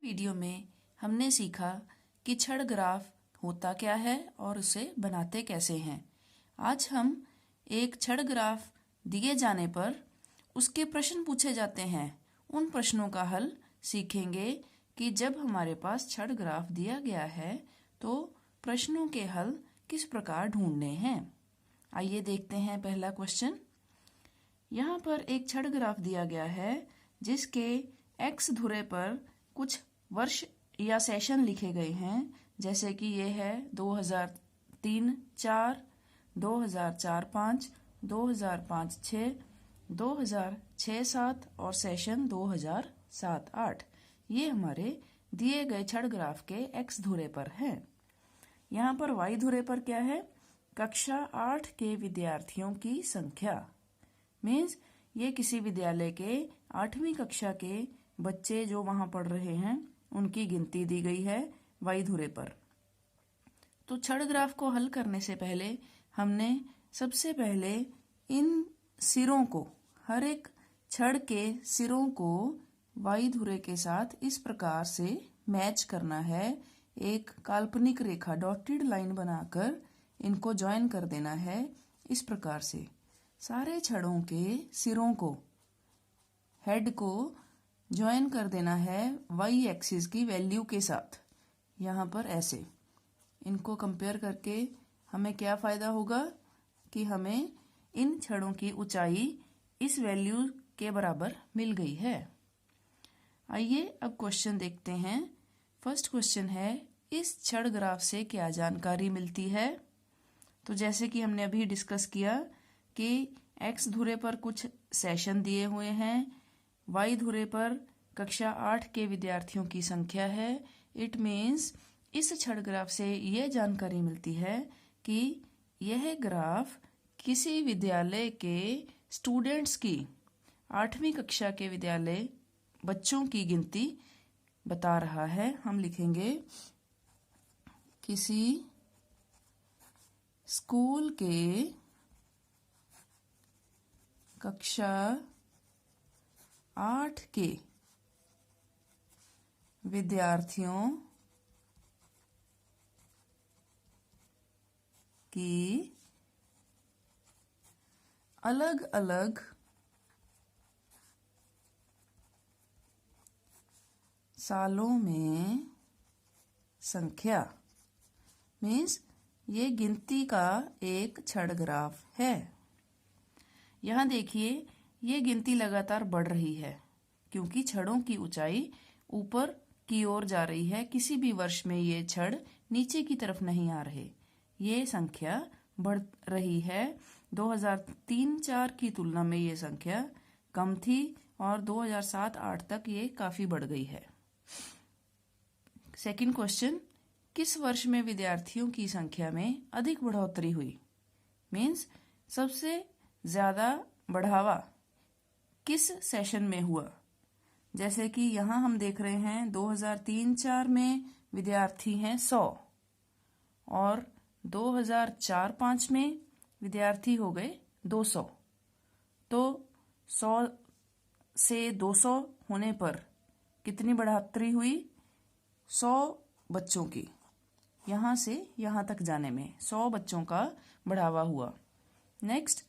Video में हमने सीखा कि छड़ ग्राफ होता क्या है और उसे बनाते कैसे हैं। आज हम एक छड़ ग्राफ दिए जाने पर उसके प्रश्न पूछे जाते हैं, उन प्रश्नों का हल सीखेंगे कि जब हमारे पास छड़ ग्राफ दिया गया है तो प्रश्नों के हल किस प्रकार ढूंढने हैं। आइए देखते हैं पहला क्वेश्चन। यहाँ पर एक छड़ ग्राफ दिया गया है जिसके x धुरे पर कुछ वर्ष या सेशन लिखे गए हैं, जैसे कि ये है 2003-4, 2004-5, 2005-6, 2006-7 और सेशन 2007-8। ये हमारे दिए गए छड़ ग्राफ के x धुरे पर हैं। यहाँ पर y धुरे पर क्या है? कक्षा 8 के विद्यार्थियों की संख्या। मीन्स ये किसी विद्यालय के 8वीं कक्षा के बच्चे जो वहां पढ़ रहे हैं उनकी गिनती दी गई है y धुरे पर। तो छड़ ग्राफ को हल करने से पहले हमने सबसे पहले इन सिरों को, हर एक छड़ के सिरों को y धुरे के साथ इस प्रकार से मैच करना है। एक काल्पनिक रेखा डॉटेड लाइन बनाकर इनको ज्वाइन कर देना है। इस प्रकार से सारे छड़ों के सिरों को, हेड को ज्वाइन कर देना है y एक्सिस की वैल्यू के साथ। यहाँ पर ऐसे इनको कंपेयर करके हमें क्या फायदा होगा कि हमें इन छड़ों की ऊंचाई इस वैल्यू के बराबर मिल गई है। आइए अब क्वेश्चन देखते हैं। फर्स्ट क्वेश्चन है, इस छड़ ग्राफ से क्या जानकारी मिलती है? तो जैसे कि हमने अभी डिस्कस किया कि x धुरे पर कुछ सेशन दिए हुए हैं, y धुरे पर कक्षा 8 के विद्यार्थियों की संख्या है। इट मीन्स इस छड़ ग्राफ से यह जानकारी मिलती है कि यह ग्राफ किसी विद्यालय के स्टूडेंट्स की 8वीं कक्षा के विद्यालय बच्चों की गिनती बता रहा है। हम लिखेंगे किसी स्कूल के कक्षा 8 के विद्यार्थियों की अलग अलग सालों में संख्या। मीन्स ये गिनती का एक छड़ ग्राफ है। यहाँ देखिए, ये गिनती लगातार बढ़ रही है क्योंकि छड़ों की ऊंचाई ऊपर की ओर जा रही है। किसी भी वर्ष में ये छड़ नीचे की तरफ नहीं आ रहे। ये संख्या बढ़ रही है। 2003-4 की तुलना में ये संख्या कम थी और 2007-8 तक ये काफी बढ़ गई है। सेकंड क्वेश्चन, किस वर्ष में विद्यार्थियों की संख्या में अधिक बढ़ोतरी हुई? मीन्स सबसे ज्यादा बढ़ावा किस सेशन में हुआ? जैसे कि यहाँ हम देख रहे हैं 2003-4 में विद्यार्थी हैं 100 और 2004-5 में विद्यार्थी हो गए 200। तो 100 से 200 होने पर कितनी बढ़ोतरी हुई? 100 बच्चों की। यहाँ से यहाँ तक जाने में 100 बच्चों का बढ़ावा हुआ। नेक्स्ट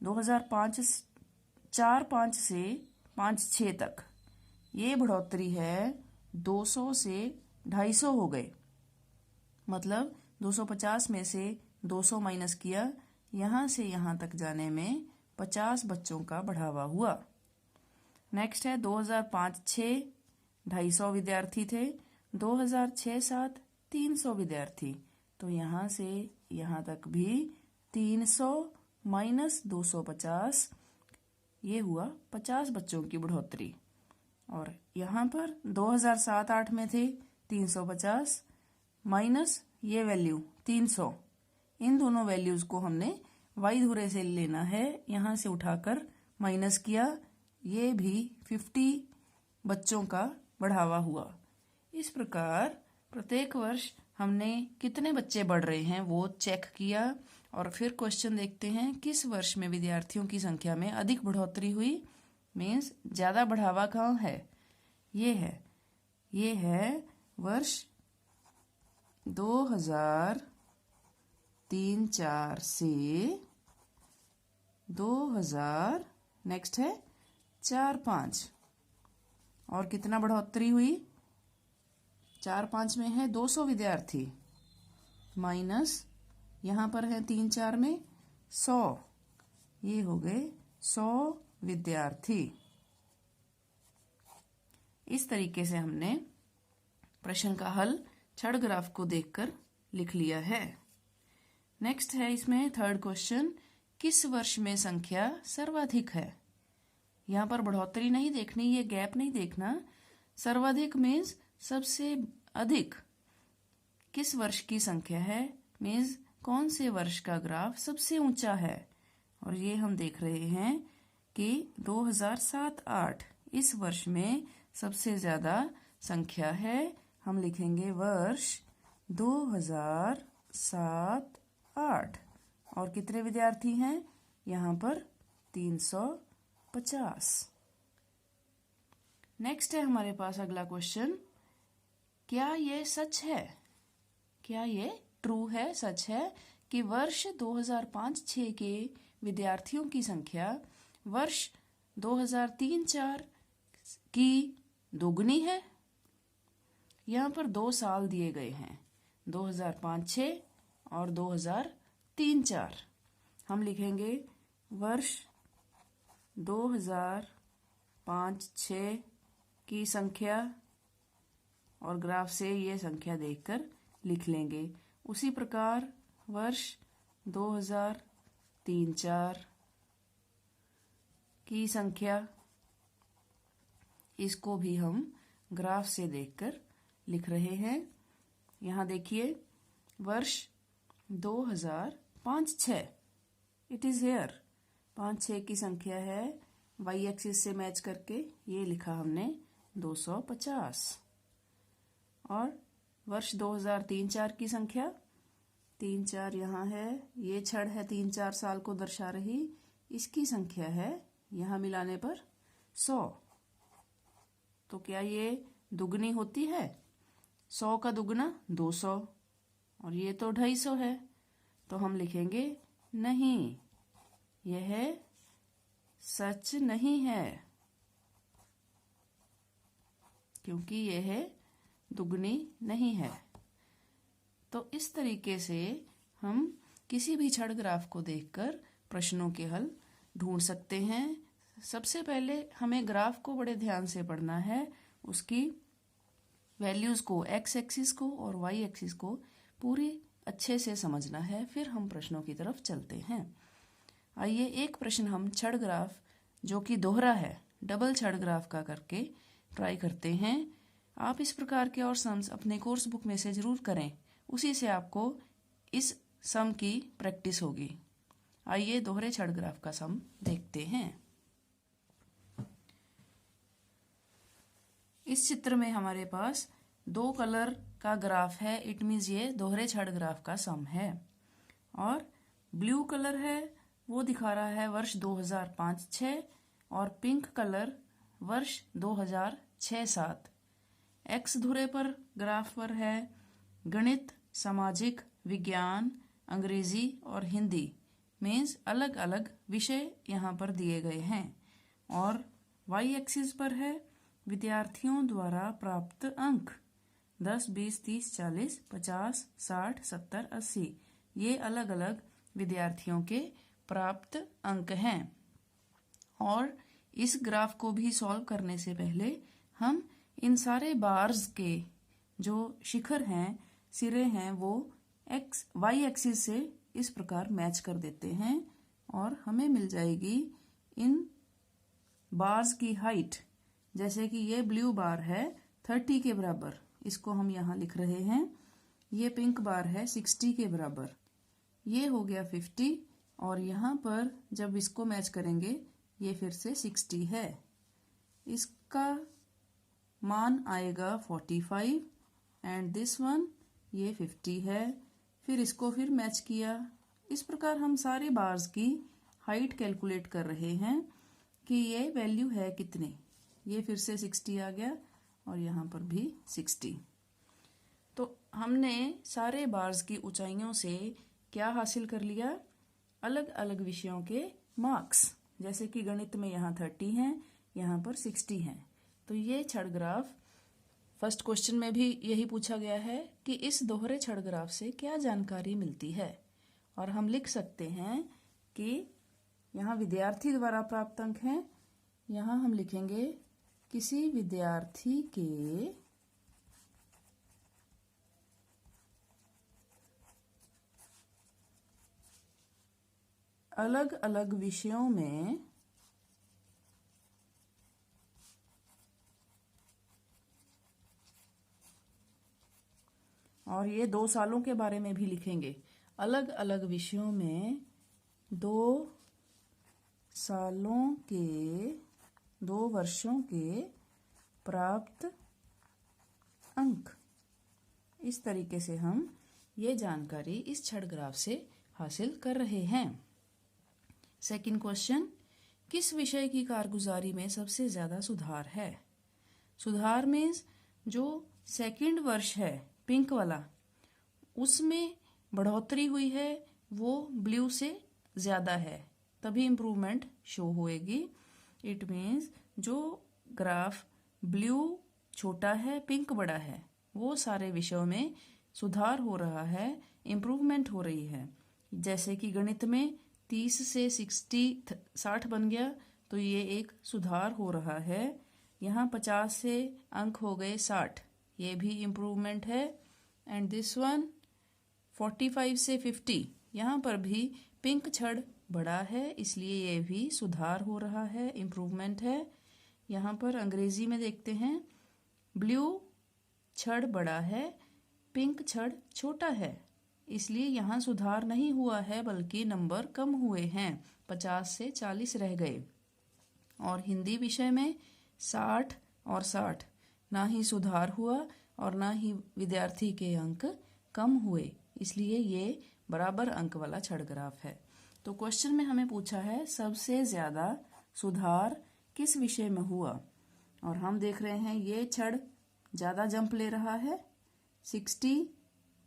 2004-5 से 5-6 तक ये बढ़ोतरी है 200 से 250 हो गए। मतलब 250 में से 200 माइनस किया, यहाँ से यहाँ तक जाने में 50 बच्चों का बढ़ावा हुआ। नेक्स्ट है 2005-6 250 विद्यार्थी थे, 2006-7 300 विद्यार्थी। तो यहाँ से यहाँ तक भी 300 माइनस 250, ये हुआ 50 बच्चों की बढ़ोतरी। और यहाँ पर 2007-8 में थे 350 माइनस ये वैल्यू 300। इन दोनों वैल्यूज को हमने y धुरे से लेना है। यहाँ से उठाकर माइनस किया, ये भी 50 बच्चों का बढ़ावा हुआ। इस प्रकार प्रत्येक वर्ष हमने कितने बच्चे बढ़ रहे हैं वो चेक किया। और फिर क्वेश्चन देखते हैं, किस वर्ष में विद्यार्थियों की संख्या में अधिक बढ़ोतरी हुई? मीन्स ज्यादा बढ़ावा कहाँ है? ये है, ये है वर्ष 2003-4 से 2000 नेक्स्ट है 4-5 और कितना बढ़ोतरी हुई 4-5 में है 200 विद्यार्थी माइनस यहाँ पर है 3-4 में 100 ये हो गए 100 विद्यार्थी। इस तरीके से हमने प्रश्न का हल छड़ ग्राफ को देखकर लिख लिया है। नेक्स्ट है इसमें थर्ड क्वेश्चन, किस वर्ष में संख्या सर्वाधिक है। यहाँ पर बढ़ोतरी नहीं देखनी, ये गैप नहीं देखना। सर्वाधिक मीन्स सबसे अधिक। किस वर्ष की संख्या है मीन्स कौन से वर्ष का ग्राफ सबसे ऊंचा है। और ये हम देख रहे हैं कि 2007-8 इस वर्ष में सबसे ज्यादा संख्या है। हम लिखेंगे वर्ष 2007-8 और कितने विद्यार्थी हैं यहाँ पर 350। नेक्स्ट है हमारे पास अगला क्वेश्चन, क्या ये सच है, क्या ये ट्रू है, सच है कि वर्ष 2005-6 के विद्यार्थियों की संख्या वर्ष 2003-4 की दोगुनी है। यहाँ पर 2 साल दिए गए हैं 2005-6 और 2003-4। हम लिखेंगे वर्ष 2005-6 की संख्या और ग्राफ से ये संख्या देखकर लिख लेंगे। उसी प्रकार वर्ष 2003-4 की संख्या, इसको भी हम ग्राफ से देखकर लिख रहे हैं। यहाँ देखिए वर्ष 2005-6 इट इज हेयर 5-6 की संख्या है, वाई एक्सिस से मैच करके ये लिखा हमने 250। और वर्ष 2003-4 की संख्या 3-4 यहाँ है, ये छड़ है 3-4 साल को दर्शा रही, इसकी संख्या है यहाँ मिलाने पर 100। तो क्या ये दुगनी होती है? 100 का दुगना 200 और ये तो 250 है। तो हम लिखेंगे नहीं, यह सच नहीं है क्योंकि यह दुगनी नहीं है। तो इस तरीके से हम किसी भी छड़ ग्राफ को देखकर प्रश्नों के हल ढूंढ सकते हैं। सबसे पहले हमें ग्राफ को बड़े ध्यान से पढ़ना है, उसकी वैल्यूज को, एक्स एक्सिस को और वाई एक्सिस को पूरी अच्छे से समझना है, फिर हम प्रश्नों की तरफ चलते हैं। आइए एक प्रश्न हम छड़ ग्राफ जो कि दोहरा है, डबल छड़ ग्राफ का करके ट्राई करते हैं। आप इस प्रकार के और सम्स अपने कोर्स बुक में से जरूर करें, उसी से आपको इस सम की प्रैक्टिस होगी। आइए दोहरे छड़ ग्राफ का सम देखते हैं। इस चित्र में हमारे पास 2 कलर का ग्राफ है, इट मीन्स ये दोहरे छड़ ग्राफ का सम है। और ब्लू कलर है वो दिखा रहा है वर्ष 2005-6 और पिंक कलर वर्ष 2006-7। एक्स धुरे पर ग्राफ पर है गणित, सामाजिक विज्ञान, अंग्रेजी और हिंदी, मीन्स अलग अलग विषय यहाँ पर दिए गए हैं। और वाई एक्सिस पर है विद्यार्थियों द्वारा प्राप्त अंक 10, 20, 30, 40, 50, 60, 70, 80, ये अलग अलग विद्यार्थियों के प्राप्त अंक हैं। और इस ग्राफ को भी सॉल्व करने से पहले हम इन सारे बार्स के जो शिखर हैं, सिरे हैं, वो एक्स वाई एक्सिस से इस प्रकार मैच कर देते हैं और हमें मिल जाएगी इन बार्स की हाइट। जैसे कि ये ब्लू बार है 30 के बराबर, इसको हम यहाँ लिख रहे हैं। ये पिंक बार है 60 के बराबर, ये हो गया 50। और यहाँ पर जब इसको मैच करेंगे ये फिर से 60 है, इसका मान आएगा 45 एंड दिस वन ये 50 है। फिर इसको फिर मैच किया। इस प्रकार हम सारे बार्स की हाइट कैलकुलेट कर रहे हैं कि ये वैल्यू है कितनी। ये फिर से 60 आ गया और यहाँ पर भी 60। तो हमने सारे बार्स की ऊंचाइयों से क्या हासिल कर लिया? अलग अलग विषयों के मार्क्स। जैसे कि गणित में यहाँ 30 हैं, यहाँ पर 60 हैं। तो ये छड़ ग्राफ फर्स्ट क्वेश्चन में भी यही पूछा गया है कि इस दोहरे छड़ ग्राफ से क्या जानकारी मिलती है। और हम लिख सकते हैं कि यहाँ विद्यार्थी द्वारा प्राप्त अंक हैं। यहाँ हम लिखेंगे किसी विद्यार्थी के अलग अलग विषयों में और ये 2 सालों के बारे में भी लिखेंगे। अलग अलग विषयों में 2 सालों के 2 वर्षों के प्राप्त अंक। इस तरीके से हम ये जानकारी इस छड़ ग्राफ से हासिल कर रहे हैं। सेकंड क्वेश्चन, किस विषय की कारगुजारी में सबसे ज्यादा सुधार है? सुधार मीन्स जो सेकंड वर्ष है पिंक वाला, उसमें बढ़ोतरी हुई है, वो ब्लू से ज्यादा है, तभी इम्प्रूवमेंट शो होएगी। इट मीन्स जो ग्राफ ब्लू छोटा है पिंक बड़ा है, वो सारे विषयों में सुधार हो रहा है, इम्प्रूवमेंट हो रही है। जैसे कि गणित में 30 से 60 बन गया, तो ये एक सुधार हो रहा है। यहाँ 50 से अंक हो गए 60, ये भी इम्प्रूवमेंट है। एंड दिस वन 45 से 50, यहाँ पर भी पिंक छड़ बड़ा है, इसलिए ये भी सुधार हो रहा है, इम्प्रूवमेंट है। यहाँ पर अंग्रेजी में देखते हैं, ब्लू छड़ बड़ा है, पिंक छड़ छोटा है, इसलिए यहाँ सुधार नहीं हुआ है बल्कि नंबर कम हुए हैं, 50 से 40 रह गए। और हिंदी विषय में 60 और 60, ना ही सुधार हुआ और ना ही विद्यार्थी के अंक कम हुए, इसलिए ये बराबर अंक वाला छड़ ग्राफ है। तो क्वेश्चन में हमें पूछा है सबसे ज्यादा सुधार किस विषय में हुआ, और हम देख रहे हैं ये छड़ ज्यादा जंप ले रहा है,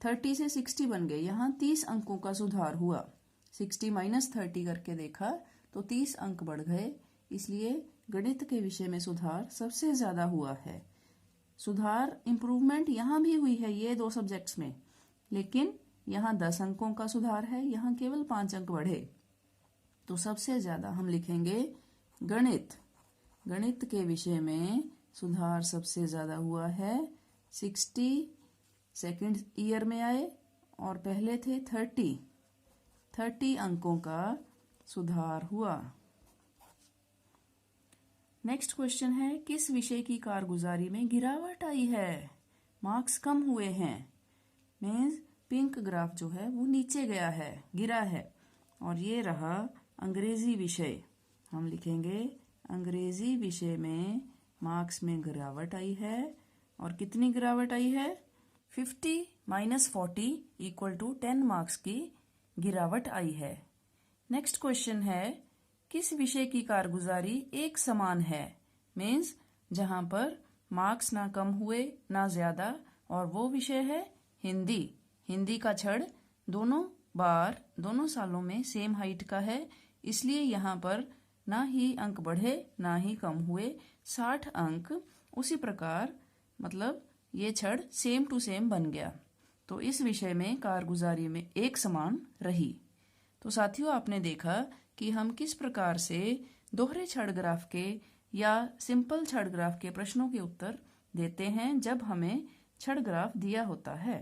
30 से 60 बन गए, यहाँ 30 अंकों का सुधार हुआ। 60 - 30 करके देखा तो 30 अंक बढ़ गए, इसलिए गणित के विषय में सुधार सबसे ज्यादा हुआ है। सुधार इम्प्रूवमेंट यहाँ भी हुई है ये 2 सब्जेक्ट्स में, लेकिन यहाँ 10 अंकों का सुधार है, यहाँ केवल 5 अंक बढ़े। तो सबसे ज्यादा हम लिखेंगे गणित। गणित के विषय में सुधार सबसे ज्यादा हुआ है। 60 सेकेंड ईयर में आए और पहले थे 30 अंकों का सुधार हुआ। नेक्स्ट क्वेश्चन है, किस विषय की कारगुजारी में गिरावट आई है? मार्क्स कम हुए हैं, मीन्स पिंक ग्राफ जो है वो नीचे गया है, गिरा है। और ये रहा अंग्रेजी विषय। हम लिखेंगे अंग्रेजी विषय में मार्क्स में गिरावट आई है। और कितनी गिरावट आई है? 50 - 40 = 10 मार्क्स की गिरावट आई है। नेक्स्ट क्वेश्चन है, किस विषय की कारगुजारी एक समान है? मीन्स जहां पर मार्क्स ना कम हुए ना ज्यादा, और वो विषय है हिंदी। हिंदी का छड़ दोनों सालों में सेम हाइट का है, इसलिए यहाँ पर ना ही अंक बढ़े ना ही कम हुए, 60 अंक उसी प्रकार, मतलब ये छड़ सेम टू सेम बन गया। तो इस विषय में कारगुजारी में एक समान रही। तो साथियों, आपने देखा कि हम किस प्रकार से दोहरे छड़ ग्राफ के या सिंपल छड़ ग्राफ के प्रश्नों के उत्तर देते हैं जब हमें छड़ ग्राफ दिया होता है।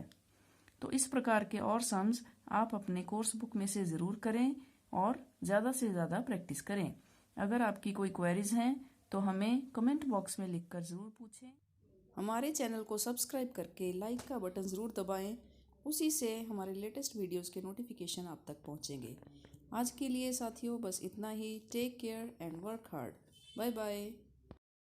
तो इस प्रकार के और सम्स आप अपने कोर्स बुक में से ज़रूर करें और ज़्यादा से ज़्यादा प्रैक्टिस करें। अगर आपकी कोई क्वेरीज हैं तो हमें कमेंट बॉक्स में लिखकर ज़रूर पूछें। हमारे चैनल को सब्सक्राइब करके लाइक का बटन ज़रूर दबाएं, उसी से हमारे लेटेस्ट वीडियोस के नोटिफिकेशन आप तक पहुंचेंगे। आज के लिए साथियों बस इतना ही। Take care and work hard. Bye bye.